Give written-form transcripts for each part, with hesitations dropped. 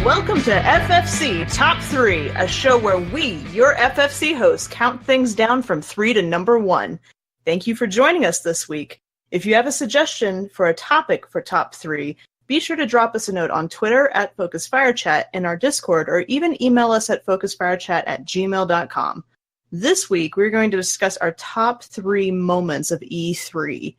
Welcome to FFC Top 3, a show where we, your FFC hosts, count things down from 3 to number 1. Thank you for joining us this week. If you have a suggestion for a topic for Top 3, be sure to drop us a note on Twitter at FocusFireChat, in our Discord, or even email us at focusfirechat@gmail.com. This week, we're going to discuss our top 3 moments of E3.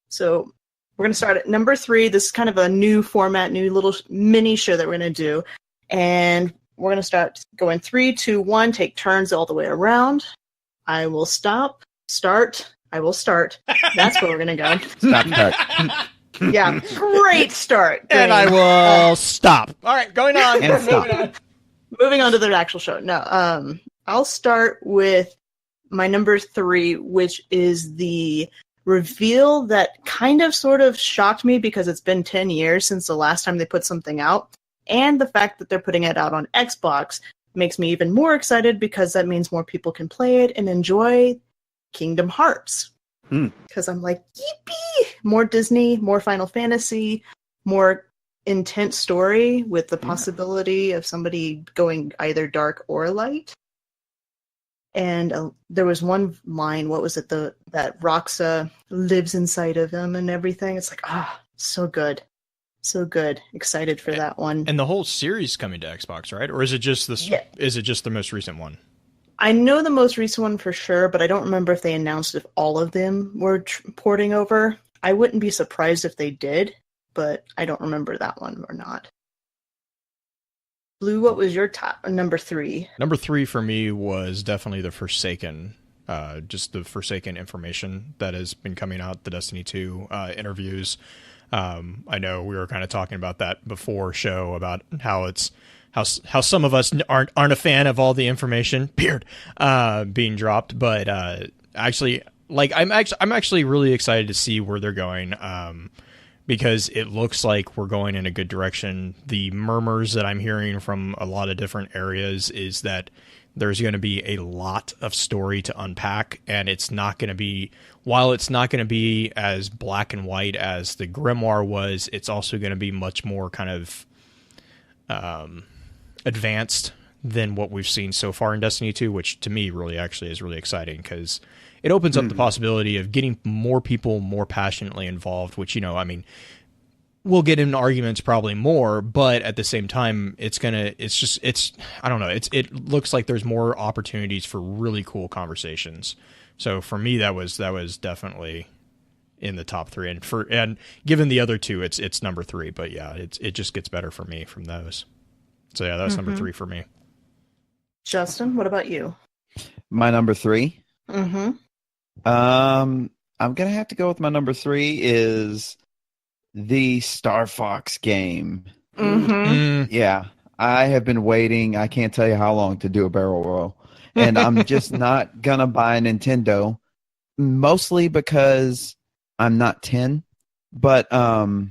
So we're going to start at number 3. This is kind of a new format, new little mini show that we're going to do. And we're going to start going 3, 2, 1, take turns all the way around. I will start. I will start. That's where we're going to go. Start. Yeah, great start. Great. And I will stop. All right, going on. And stop. Moving on to the actual show. No, I'll start with my number 3, which is the reveal that kind of sort of shocked me because it's been 10 years since the last time they put something out. And the fact that they're putting it out on Xbox makes me even more excited because that means more people can play it and enjoy Kingdom Hearts. Because I'm like, yippee! More Disney, more Final Fantasy, more intense story with the possibility of somebody going either dark or light. And there was one line, what was it, that Roxa lives inside of him and everything. It's like, so good. So good. Excited for that one. And the whole series coming to Xbox, right? Or is it just this? Yeah. Is it just the most recent one? I know the most recent one for sure, but I don't remember if they announced if all of them were porting over. I wouldn't be surprised if they did, but I don't remember that one or not. Blue, what was your top number 3? Number 3 for me was definitely the Forsaken. Just the Forsaken information that has been coming out, the Destiny 2 interviews. I know we were kind of talking about that before show about how it's how some of us aren't a fan of all the information being dropped, but actually, like I'm actually really excited to see where they're going. Because it looks like we're going in a good direction. The murmurs that I'm hearing from a lot of different areas is that there's going to be a lot of story to unpack, and it's not going to be, while it's not going to be as black and white as the Grimoire was, it's also going to be much more kind of advanced than what we've seen so far in Destiny 2, which to me really actually is really exciting because it opens up the possibility of getting more people more passionately involved, which, I mean, we'll get into arguments probably more, but at the same time, it looks like there's more opportunities for really cool conversations. So for me, that was definitely in the top 3, and given the other 2, it's number 3, but yeah, it just gets better for me from those. So yeah, that's number 3 for me. Justin, what about you? My number 3? Mm-hmm. I'm gonna have to go with my number 3 is the Star Fox game. Yeah, I have been waiting. I can't tell you how long to do a barrel roll, and I'm just not gonna buy a Nintendo, mostly because I'm not 10. But I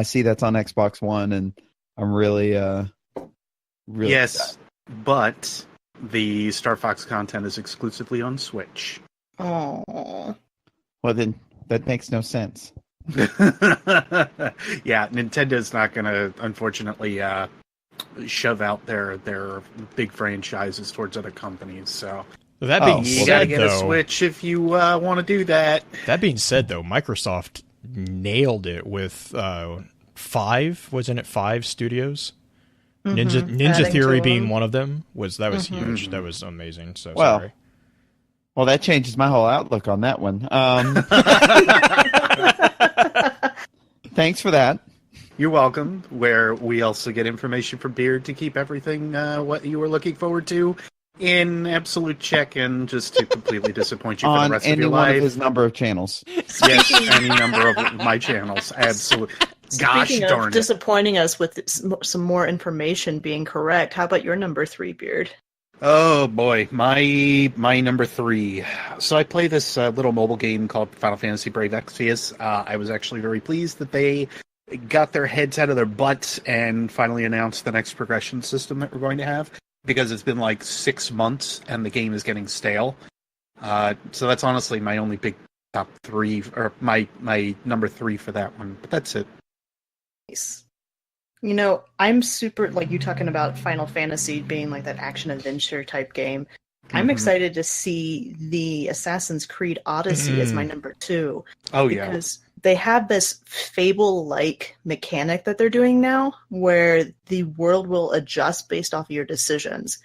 see that's on Xbox One, and I'm really yes, but the Star Fox content is exclusively on Switch. Oh. Well, then that makes no sense. Yeah, Nintendo's not going to, unfortunately, shove out their big franchises towards other companies. So that being said, you got to get a Switch if you want to do that. That being said, though, Microsoft nailed it with 5 studios. Ninja Theory being one of them was huge. That was amazing. So sorry. Well, that changes my whole outlook on that one. Thanks for that. You're welcome. Where we also get information from Beard to keep everything what you were looking forward to in absolute check, and just to completely disappoint you for the rest of your life. On any one of his number of channels. Yes, any number of my channels. Absolutely. Gosh Speaking darn of disappointing us with some more information being correct, how about your number 3, Beard? Oh boy, my number 3. So I play this little mobile game called Final Fantasy Brave Exvius. I was actually very pleased that they got their heads out of their butts and finally announced the next progression system that we're going to have, because it's been like 6 months and the game is getting stale. So that's honestly my only big top 3, or my number 3 for that one. But that's it. Nice. You know, I'm super, like you talking about Final Fantasy being like that action adventure type game. I'm excited to see the Assassin's Creed Odyssey as my number 2. Oh, yeah. Because they have this Fable-like mechanic that they're doing now where the world will adjust based off of your decisions.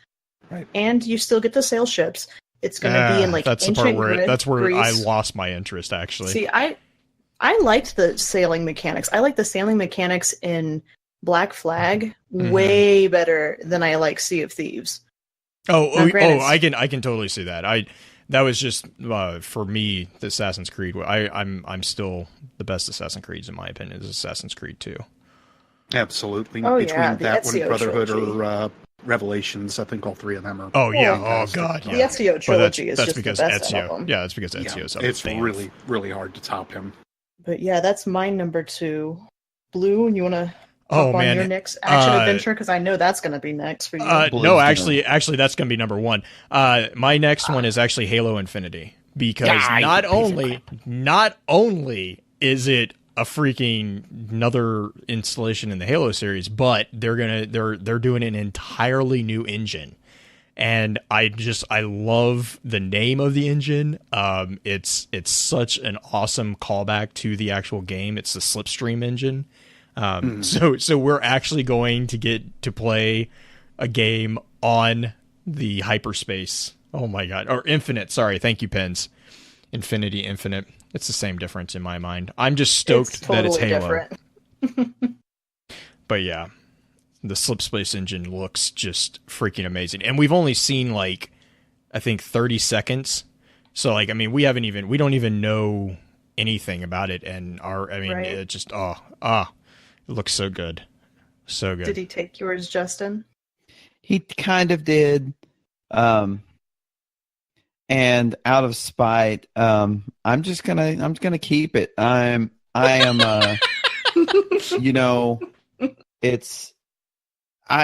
Right. And you still get to sail ships. It's going to be in like that's ancient the part where that's where Greece. I lost my interest, actually. See, I liked the sailing mechanics. I like the sailing mechanics in Black Flag way better than I like Sea of Thieves. Granted, I can totally see that. That was just for me, the Assassin's Creed. I'm still the best Assassin's Creed in my opinion is Assassin's Creed 2. Absolutely. Oh, Between yeah, that one, Ezio Brotherhood, trilogy. or Revelations, I think all three of them are. Oh yeah. fantastic. Oh god. The Yeah. Ezio trilogy is that's just because the best Ezio. out of them. Yeah, that's because Ezio's up It's there. really, really hard to top him. But yeah, that's my number 2. Blue, you want to Oh hop on man. your next action adventure? Because I know that's going to be next for you. No, actually, that's going to be number 1. My next one is actually Halo Infinity because not only is it a freaking another installation in the Halo series, but they're doing an entirely new engine. And I love the name of the engine. It's such an awesome callback to the actual game. It's the Slipstream engine. So we're actually going to get to play a game on the hyperspace. Oh my god. Or Infinite. Sorry. Thank you, Pens. Infinity, Infinite. It's the same difference in my mind. I'm just stoked that it's Halo. Different. But yeah, the Slipspace engine looks just freaking amazing. And we've only seen like, I think 30 seconds. So like, I mean, we don't even know anything about it. And it just, it looks so good. So good. Did he take yours, Justin? He kind of did. And out of spite, I'm gonna keep it. I am I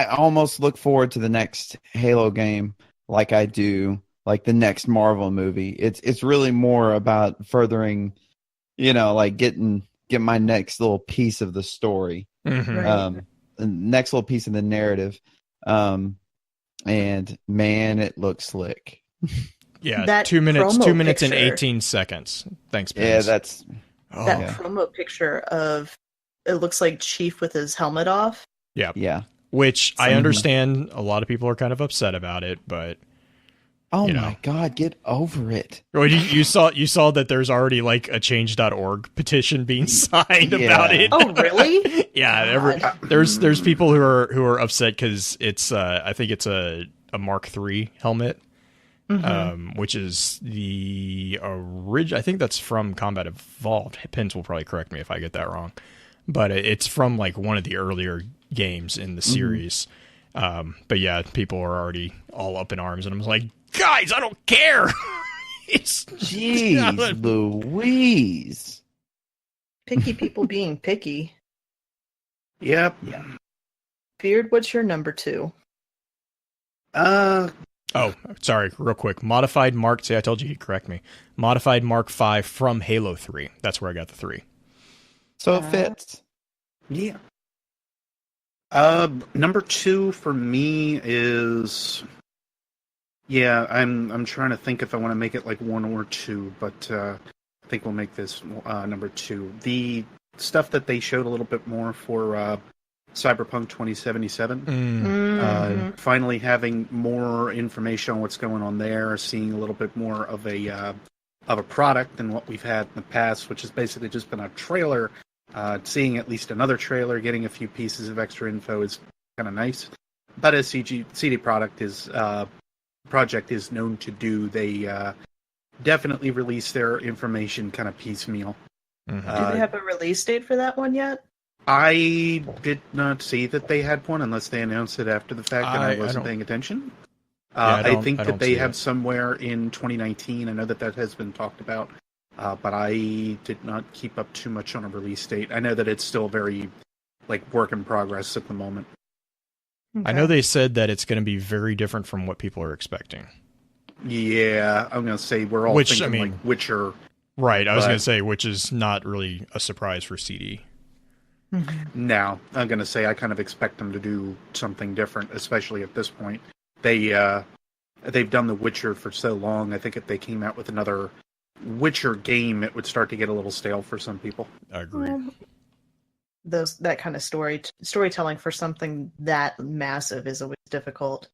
almost look forward to the next Halo game like I do like the next Marvel movie. It's really more about furthering, like getting my next little piece of the story. Mm-hmm. The next little piece of the narrative. And man, it looks slick. Yeah, That 2 minutes promo and picture. 18 seconds. Thanks, Yeah, Pens. that's Promo picture of it looks like Chief with his helmet off. yeah. Which I understand a lot of people are kind of upset about it, but Oh my god, get over it. you saw that there's already like a change.org petition being signed about it. Oh, really? Yeah, there's people who are upset because it's I think it's a Mark III helmet. Which is the original. I think that's from Combat Evolved. Pins will probably correct me if I get that wrong, but it's from like one of the earlier games in the series. But yeah, people are already all up in arms, and I'm like, guys, I don't care. Jeez, Louise. Picky people being picky. Yep. Yeah. Beard, what's your number 2? Oh, sorry, real quick. Modified Mark. See, I told you he'd correct me. Modified Mark V from Halo 3. That's where I got the 3. So it fits. Yeah. Number 2 for me is. Yeah, I'm trying to think if I want to make it like 1 or 2, but I think we'll make this number 2. The stuff that they showed a little bit more for Cyberpunk 2077. Finally having more information on what's going on there, seeing a little bit more of a product than what we've had in the past, which has basically just been a trailer. Seeing at least another trailer, getting a few pieces of extra info is kind of nice. But as CD Projekt is known to do, they definitely release their information kind of piacemeal. Do they have a release date for that one yet? I did not see that they had one unless they announced it after the fact and I wasn't paying attention. I think that they have somewhere in 2019. I know that has been talked about, but I did not keep up too much on a release date. I know that it's still very work in progress at the moment. I know they said that it's going to be very different from what people are expecting. Yeah, I'm going to say we're all thinking like Witcher. Right, I was going to say, which is not really a surprise for CD. Now, I'm going to say I kind of expect them to do something different, especially at this point. They've done The Witcher for so long. I think if they came out with another Witcher game, it would start to get a little stale for some people. I agree. That kind of storytelling for something that massive is always difficult.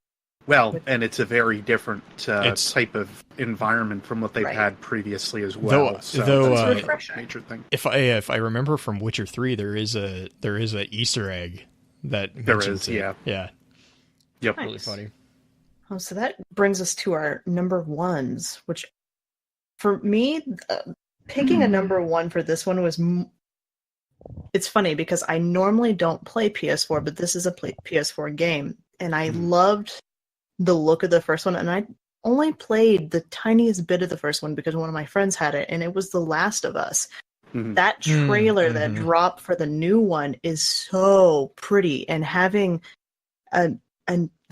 Well, and it's a very different type of environment from what they've had previously as well. That's a major thing. If I remember from Witcher 3, there is a Easter egg that there is, yeah. Yep, nice. Really funny. Oh, so that brings us to our number ones, which for me, picking a number one for this one was. It's funny because I normally don't play PS4, but this is a PS4 game, and I loved the look of the first one, and I only played the tiniest bit of the first one because one of my friends had it, and it was The Last of Us. That trailer that dropped for the new one is so pretty, and having the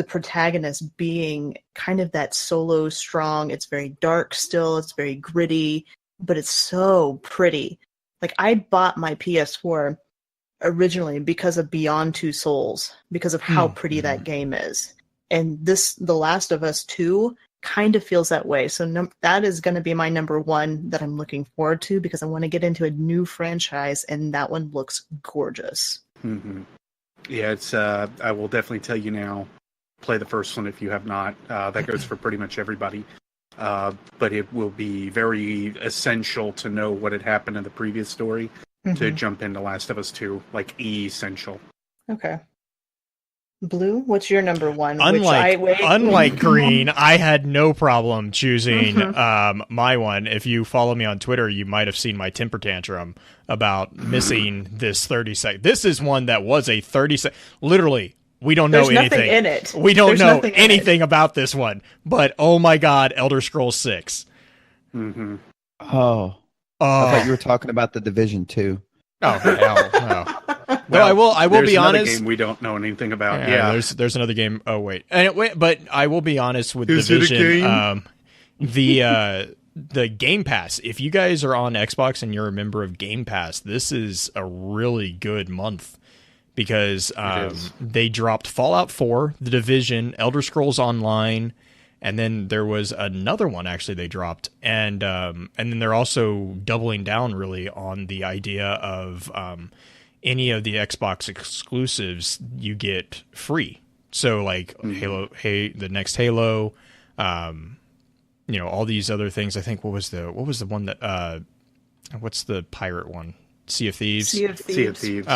protagonist being kind of that solo strong, it's very dark still, it's very gritty, but it's so pretty. Like, I bought my PS4 originally because of Beyond Two Souls, because of how pretty that game is. And The Last of Us 2 kind of feels that way. So that is going to be my number one that I'm looking forward to because I want to get into a new franchise, and that one looks gorgeous. Mm-hmm. Yeah, it's. I will definitely tell you now, play the first one if you have not. That goes for pretty much everybody. But it will be very essential to know what had happened in the previous story to jump into Last of Us 2. Like, essential. Okay. Blue, what's your number one? Unlike Green, I had no problem choosing my one. If you follow me on Twitter, you might have seen my temper tantrum about missing this 30-second. This is one that was a 30-second. Literally, we don't know anything. There's nothing in it. We don't know anything about this one. But, oh my God, Elder Scrolls 6. Mm-hmm. Oh. I thought you were talking about The Division 2. Oh, hell no. Well, I will be honest. There's another game we don't know anything about. There's another game. Oh wait, but I will be honest with Division. The Game Pass. If you guys are on Xbox and you're a member of Game Pass, this is a really good month because they dropped Fallout 4, The Division, Elder Scrolls Online, and then there was another one actually they dropped, and then they're also doubling down really on the idea of any of the Xbox exclusives you get free. So like the next Halo, all these other things. I think what was the one that what's the pirate one? Sea of Thieves. Sea of Thieves.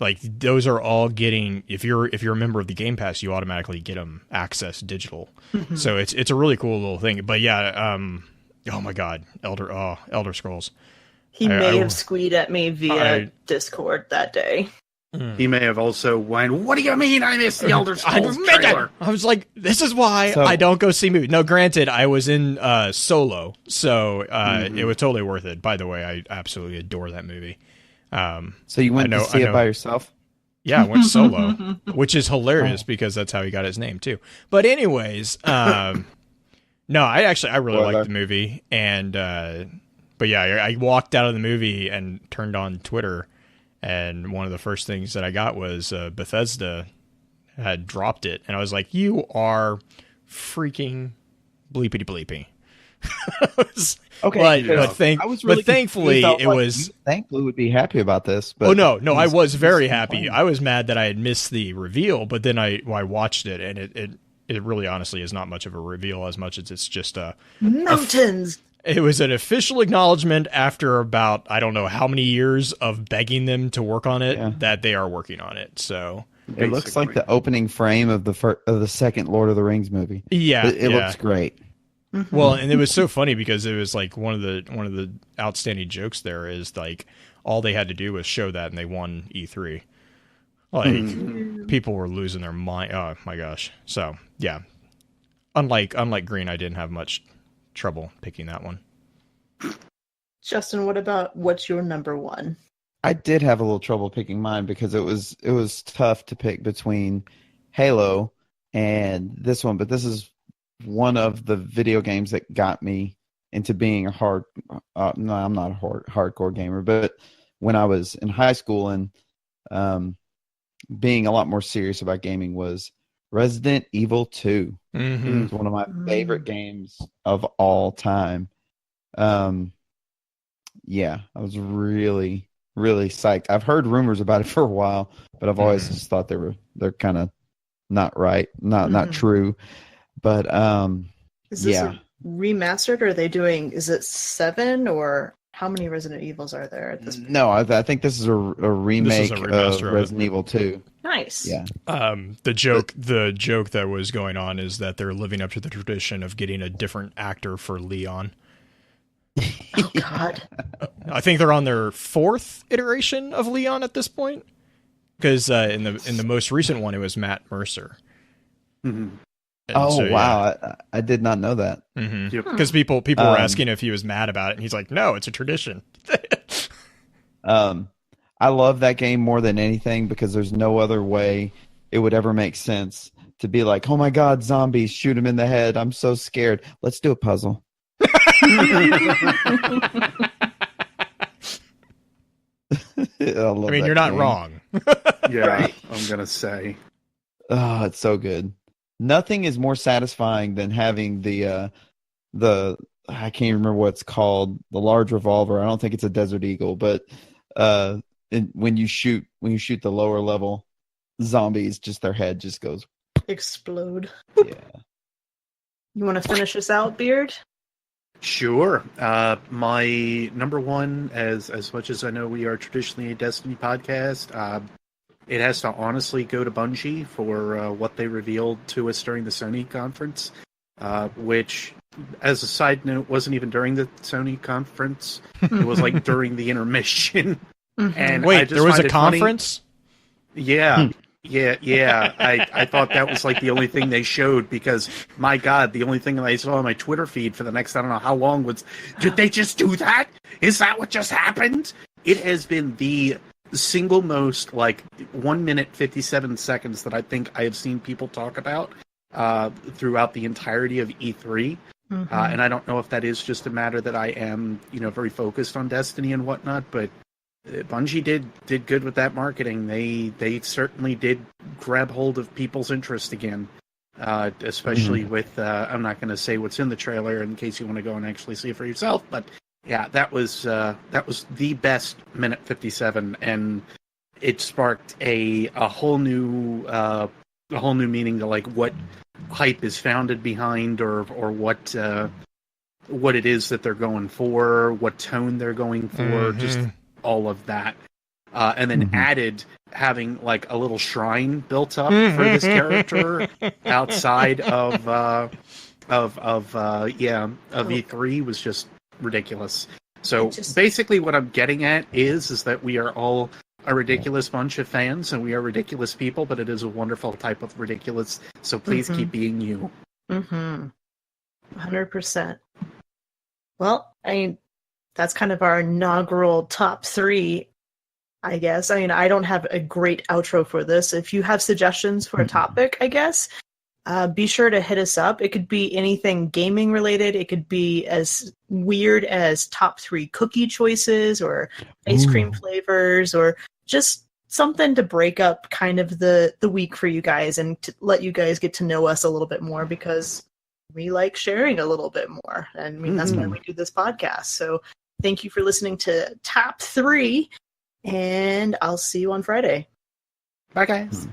Like those are all getting. If you're a member of the Game Pass, you automatically get them access digital. So it's a really cool little thing. But yeah, oh my God, Elder Scrolls. He may have squeed at me via Discord that day. He may have also went, "What do you mean I missed the Elder Scrolls trailer?" I was like, "This is why I don't go see movies." No, granted, I was in Solo, so it was totally worth it. By the way, I absolutely adore that movie. So you went to see it by yourself? Yeah, I went solo, which is hilarious because that's how he got his name too. But anyways, no, I really liked the movie, and but yeah, I walked out of the movie and turned on Twitter, and one of the first things that I got was Bethesda had dropped it, and I was like, "You are freaking bleepity bleepy." Okay, but thankfully it was. Thankfully, would be happy about this. But no, I was very happy. I was mad that I had missed the reveal, but then I watched it, and it really honestly is not much of a reveal as much as it's just mountains. It was an official acknowledgement after about, I don't know how many years of begging them to work on it, that they are working on it. So it looks like the opening frame of the second Lord of the Rings movie. Yeah, it looks great. Well, and it was so funny because it was like one of the outstanding jokes there is like all they had to do was show that and they won E3. Like people were losing their mind. Oh my gosh. So yeah, unlike Green, I didn't have much trouble picking that one. Justin, what's your number one? I did have a little trouble picking mine because it was tough to pick between Halo and this one, but this is one of the video games that got me into being I'm not a hardcore gamer, but when I was in high school and being a lot more serious about gaming was Resident Evil 2. Mm-hmm. It's one of my favorite games of all time. Yeah, I was really, really psyched. I've heard rumors about it for a while, but I've always just thought they're kind of not right, not true. But is this a remastered, or are they doing? Is it 7 or how many Resident Evils are there at this point? No, I think this is a remake of Resident Evil 2. Nice. Yeah. The joke that was going on is that they're living up to the tradition of getting a different actor for Leon. Oh God. I think they're on their 4th iteration of Leon at this point, because in the most recent one it was Matt Mercer. Mm-hmm. Wow! I did not know that. Because people were asking if he was mad about it, and he's like, "No, it's a tradition." I love that game more than anything because there's no other way it would ever make sense to be like, "Oh my God, zombies! Shoot him in the head! I'm so scared. Let's do a puzzle." I mean, you're not wrong. Yeah, right. I'm gonna say. Oh, it's so good. Nothing is more satisfying than having the I can't remember what it's called, the large revolver. I don't think it's a Desert Eagle, but when you shoot the lower level zombies, just their head just goes explode. Yeah. You want to finish us out, Beard? Sure. My number one, as much as I know we are traditionally a Destiny podcast, it has to honestly go to Bungie for what they revealed to us during the Sony conference, which, as a side note, wasn't even during the Sony conference. It was like during the intermission. And wait, there was a conference? Funny. Yeah. Yeah. I thought that was like the only thing they showed because, my God, the only thing that I saw on my Twitter feed for the next, I don't know how long, was, did they just do that? Is that what just happened? It has been the single most, 1 minute, 57 seconds that I think I have seen people talk about throughout the entirety of E3. And I don't know if that is just a matter that I am, very focused on Destiny and whatnot, but Bungie did good with that marketing. They certainly did grab hold of people's interest again, especially with I'm not going to say what's in the trailer in case you want to go and actually see it for yourself. But yeah, that was the best minute 57, and it sparked a whole new meaning to what hype is founded behind, or what it is that they're going for, what tone they're going for, just all of that, and then added having a little shrine built up for this character outside of E3 was just ridiculous. So basically, what I'm getting at is that we are all a ridiculous bunch of fans, and we are ridiculous people, but it is a wonderful type of ridiculous. So please keep being you. 100%. Well, that's kind of our inaugural top 3, I guess. I don't have a great outro for this. If you have suggestions for a topic, I guess, be sure to hit us up. It could be anything gaming related. It could be as weird as top 3 cookie choices or ice cream flavors, or just something to break up kind of the week for you guys and to let you guys get to know us a little bit more, because we like sharing a little bit more. And that's why we do this podcast. So thank you for listening to Top 3, and I'll see you on Friday. Bye, guys.